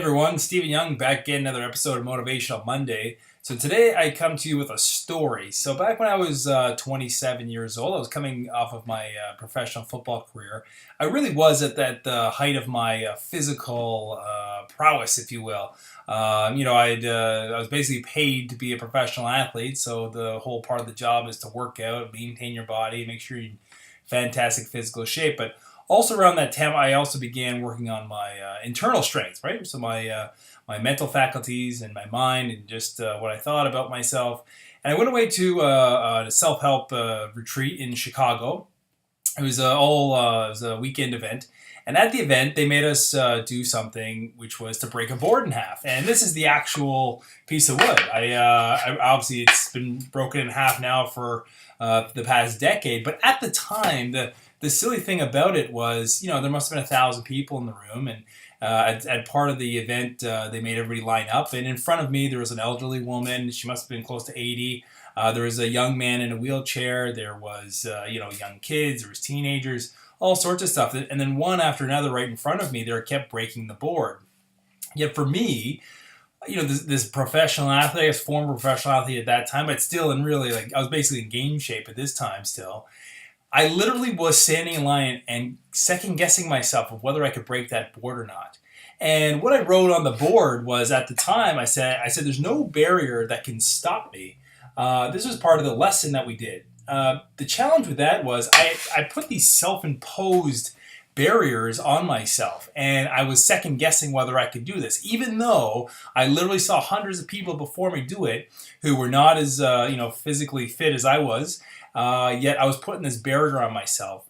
Everyone, Stephen Young back again, another episode of Motivational Monday. So today I come to you with a story. So back when I was 27 years old, I was coming off of my professional football career. I really was at the height of my physical prowess, if you will. I was basically paid to be a professional athlete. So the whole part of the job is to work out, maintain your body, make sure you're in fantastic physical shape. But also around that time, I also began working on my internal strength, right? So my mental faculties and my mind and just what I thought about myself. And I went away to a self-help retreat in Chicago. It was it was a weekend event. And at the event, they made us do something, which was to break a board in half. And this is the actual piece of wood. Obviously, it's been broken in half now for the past decade. But at the time, the silly thing about it was, there must have been 1,000 people in the room, and at part of the event, they made everybody line up. And in front of me, there was an elderly woman. She must have been close to 80. There was a young man in a wheelchair. There was, young kids. There was teenagers, all sorts of stuff. And then one after another, right in front of me, they kept breaking the board. Yet for me, this professional athlete, I was a former professional athlete at that time, but still I was basically in game shape at this time still. I literally was standing in line and second guessing myself of whether I could break that board or not. And what I wrote on the board was, at the time, I said, there's no barrier that can stop me. This was part of the lesson that we did. The challenge with that was I put these self-imposed barriers on myself, and I was second guessing whether I could do this, even though I literally saw hundreds of people before me do it who were not as physically fit as I was. Yet I was putting this barrier on myself.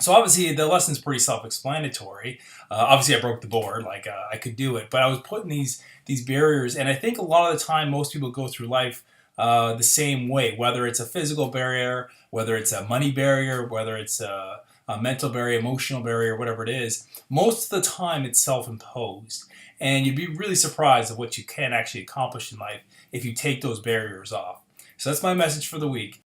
So obviously the lesson's pretty self-explanatory. Obviously I broke the board, I could do it, but I was putting these barriers, and I think a lot of the time most people go through life the same way, whether it's a physical barrier, whether it's a money barrier, whether it's a mental barrier, emotional barrier, whatever it is. Most of the time it's self-imposed, and you'd be really surprised at what you can actually accomplish in life if you take those barriers off. So that's my message for the week.